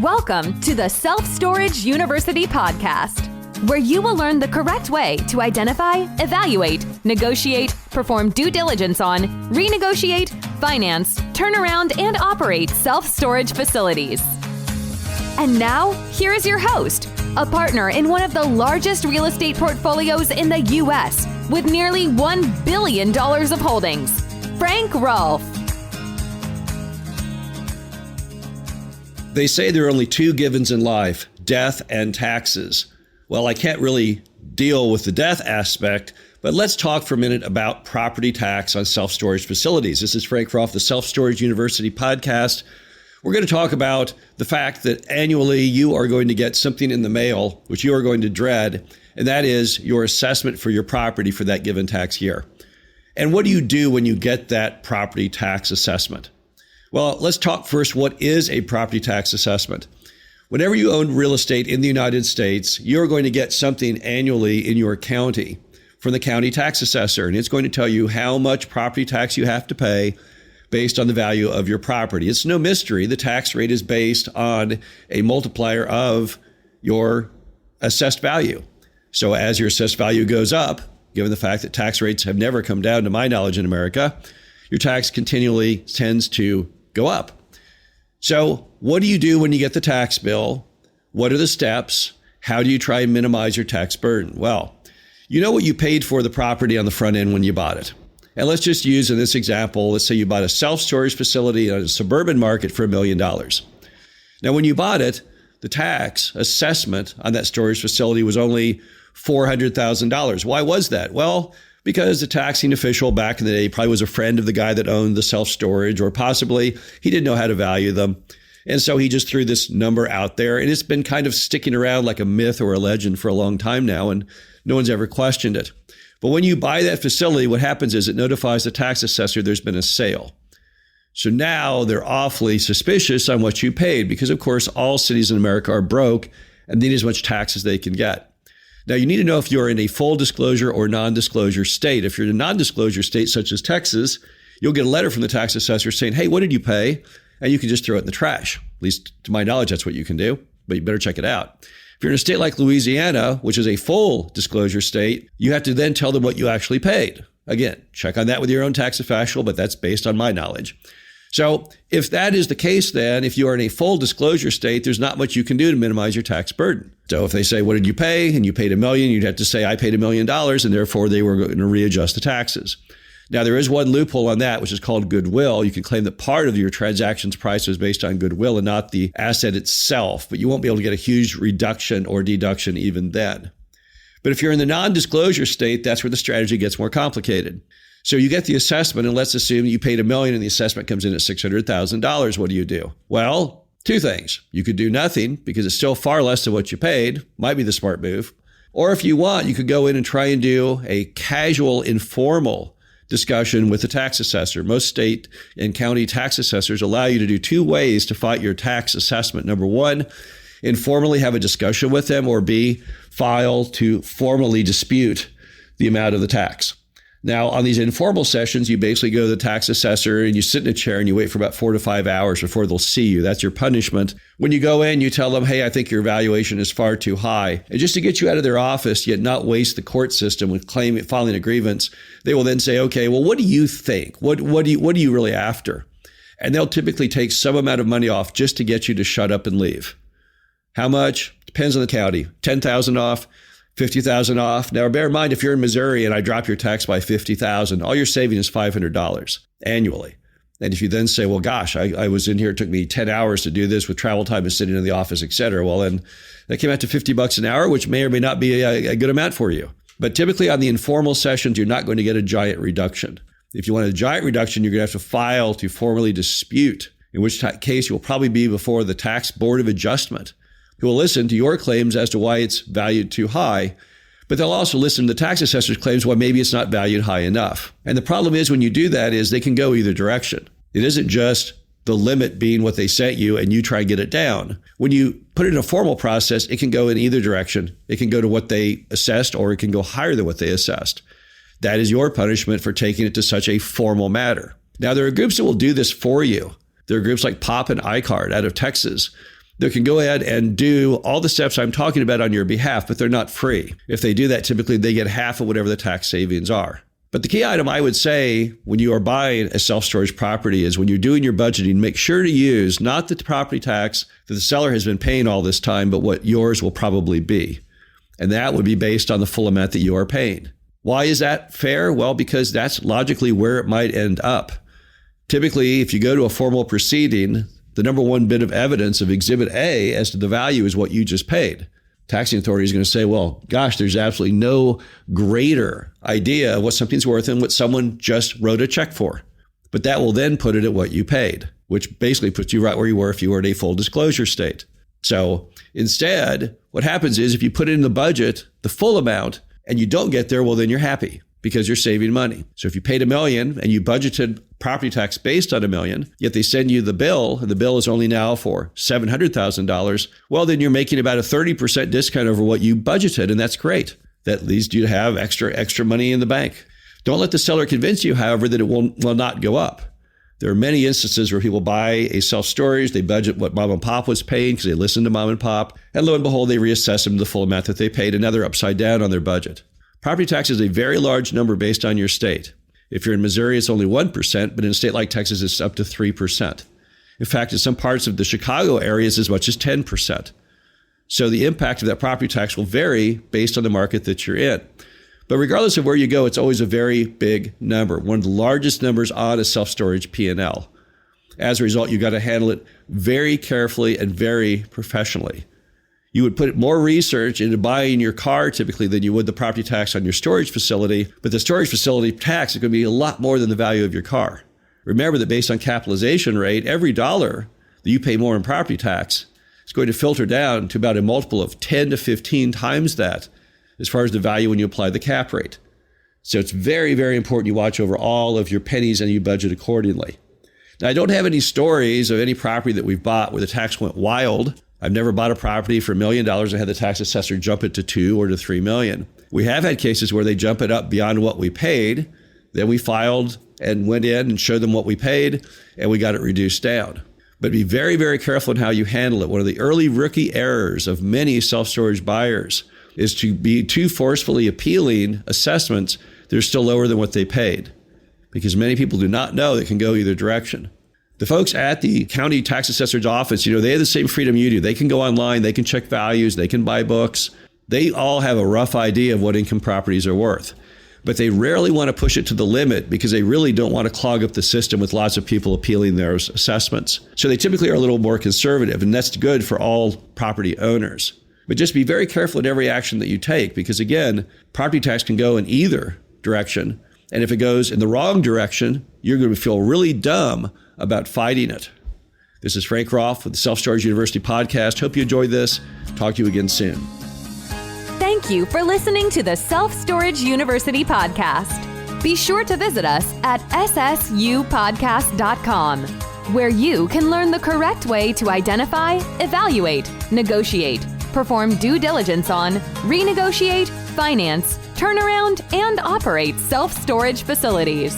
Welcome to the Self-Storage University podcast, where you will learn the correct way to identify, evaluate, negotiate, perform due diligence on, renegotiate, finance, turn around, and operate self-storage facilities. And now, here is your host, a partner in one of the largest real estate portfolios in the U.S. with nearly $1 billion of holdings, Frank Rolfe. They say there are only two givens in life, death and taxes. Well, I can't really deal with the death aspect, but let's talk for a minute about property tax on self-storage facilities. This is Frank Rolfe, the Self-Storage University podcast. We're going to talk about the fact that annually you are going to get something in the mail, which you are going to dread, and that is your assessment for your property for that given tax year. And what do you do when you get that property tax assessment? Well, let's talk first, what is a property tax assessment? Whenever you own real estate in the United States, you're going to get something annually in your county from the county tax assessor, and it's going to tell you how much property tax you have to pay based on the value of your property. It's no mystery. The tax rate is based on a multiplier of your assessed value. So as your assessed value goes up, given the fact that tax rates have never come down to my knowledge in America, your tax continually tends to go up. So what do you do when you get the tax bill? What are the steps? How do you try and minimize your tax burden? Well, you know what you paid for the property on the front end when you bought it. And let's just use in this example, let's say you bought a self-storage facility in a suburban market for $1 million. Now, when you bought it, the tax assessment on that storage facility was only $400,000. Why was that? Well, because the taxing official back in the day probably was a friend of the guy that owned the self-storage, or possibly he didn't know how to value them. And so he just threw this number out there, and it's been kind of sticking around like a myth or a legend for a long time now, and no one's ever questioned it. But when you buy that facility, what happens is it notifies the tax assessor there's been a sale. So now they're awfully suspicious on what you paid because, of course, all cities in America are broke and need as much tax as they can get. Now, you need to know if you're in a full disclosure or non-disclosure state. If you're in a non-disclosure state, such as Texas, you'll get a letter from the tax assessor saying, hey, what did you pay? And you can just throw it in the trash. At least to my knowledge, that's what you can do, but you better check it out. If you're in a state like Louisiana, which is a full disclosure state, you have to then tell them what you actually paid. Again, check on that with your own tax official, but that's based on my knowledge. So if that is the case, then if you are in a full disclosure state, there's not much you can do to minimize your tax burden. So if they say, what did you pay? And you paid $1 million, you'd have to say, I paid $1 million, and therefore they were going to readjust the taxes. Now, there is one loophole on that, which is called goodwill. You can claim that part of your transaction's price was based on goodwill and not the asset itself, but you won't be able to get a huge reduction or deduction even then. But if you're in the non-disclosure state, that's where the strategy gets more complicated. So you get the assessment, and let's assume you paid $1 million and the assessment comes in at $600,000. What do? Well, two things. You could do nothing because it's still far less than what you paid. Might be the smart move. Or if you want, you could go in and try and do a casual, informal discussion with the tax assessor. Most state and county tax assessors allow you to do two ways to fight your tax assessment. Number one, informally have a discussion with them, or B, file to formally dispute the amount of the tax. Now, on these informal sessions, you basically go to the tax assessor and you sit in a chair and you wait for about 4 to 5 hours before they'll see you. That's your punishment. When you go in, you tell them, hey, I think your valuation is far too high. And just to get you out of their office, yet not waste the court system with filing a grievance, they will then say, okay, well, what do you think? What are you really after? And they'll typically take some amount of money off just to get you to shut up and leave. How much? Depends on the county. $10,000 off. $50,000 off. Now, bear in mind, if you're in Missouri and I drop your tax by $50,000, all you're saving is $500 annually. And if you then say, well, gosh, I was in here, it took me 10 hours to do this with travel time and sitting in the office, et cetera. Well, then that came out to $50 an hour, which may or may not be a good amount for you. But typically on the informal sessions, you're not going to get a giant reduction. If you want a giant reduction, you're going to have to file to formally dispute, in which case you'll probably be before the Tax Board of Adjustment, who will listen to your claims as to why it's valued too high, but they'll also listen to the tax assessor's claims why maybe it's not valued high enough. And the problem is when you do that is they can go either direction. It isn't just the limit being what they sent you and you try and get it down. When you put it in a formal process, it can go in either direction. It can go to what they assessed, or it can go higher than what they assessed. That is your punishment for taking it to such a formal matter. Now, there are groups that will do this for you. There are groups like POP and iCard out of Texas. that can go ahead and do all the steps I'm talking about on your behalf, but they're not free. If they do that, typically they get half of whatever the tax savings are. But the key item I would say when you are buying a self-storage property is when you're doing your budgeting, make sure to use not the property tax that the seller has been paying all this time, but what yours will probably be. And that would be based on the full amount that you are paying. Why is that fair? Well, because that's logically where it might end up. Typically, if you go to a formal proceeding, the number one bit of evidence of Exhibit A as to the value is what you just paid. Taxing authority is going to say, well, gosh, there's absolutely no greater idea of what something's worth than what someone just wrote a check for. But that will then put it at what you paid, which basically puts you right where you were if you were in a full disclosure state. So instead, what happens is if you put in the budget, the full amount, and you don't get there, well, then you're happy because you're saving money. So if you paid $1 million and you budgeted property tax based on $1 million, yet they send you the bill, and the bill is only now for $700,000, well, then you're making about a 30% discount over what you budgeted, and that's great. That leads you to have extra money in the bank. Don't let the seller convince you, however, that it will not go up. There are many instances where people buy a self-storage, they budget what mom and pop was paying because they listened to mom and pop, and lo and behold, they reassess them to the full amount that they paid, and now they're upside down on their budget. Property tax is a very large number based on your state. If you're in Missouri, it's only 1%, but in a state like Texas, it's up to 3%. In fact, in some parts of the Chicago area, it's as much as 10%. So the impact of that property tax will vary based on the market that you're in. But regardless of where you go, it's always a very big number, one of the largest numbers on a self-storage P&L. As a result, you've got to handle it very carefully and very professionally. You would put more research into buying your car typically than you would the property tax on your storage facility, but the storage facility tax is going to be a lot more than the value of your car. Remember that based on capitalization rate, every dollar that you pay more in property tax is going to filter down to about a multiple of 10 to 15 times that as far as the value when you apply the cap rate. So it's very, very important you watch over all of your pennies and you budget accordingly. Now, I don't have any stories of any property that we've bought where the tax went wild. I've never bought a property for $1 million and had the tax assessor jump it to $2 or to $3 million. We have had cases where they jump it up beyond what we paid. Then we filed and went in and showed them what we paid, and we got it reduced down. But be very, very careful in how you handle it. One of the early rookie errors of many self-storage buyers is to be too forcefully appealing assessments that are still lower than what they paid, because many people do not know it can go either direction. The folks at the county tax assessor's office, they have the same freedom you do. They can go online, they can check values, they can buy books. They all have a rough idea of what income properties are worth. But they rarely want to push it to the limit because they really don't want to clog up the system with lots of people appealing their assessments. So they typically are a little more conservative, and that's good for all property owners. But just be very careful in every action that you take because, again, property tax can go in either direction. And if it goes in the wrong direction, you're going to feel really dumb about fighting it. This is Frank Roth with the Self-Storage University podcast. Hope you enjoyed this. Talk to you again soon. Thank you for listening to the Self-Storage University podcast. Be sure to visit us at ssupodcast.com, where you can learn the correct way to identify, evaluate, negotiate, perform due diligence on, renegotiate, finance, turnaround, and operate self-storage facilities.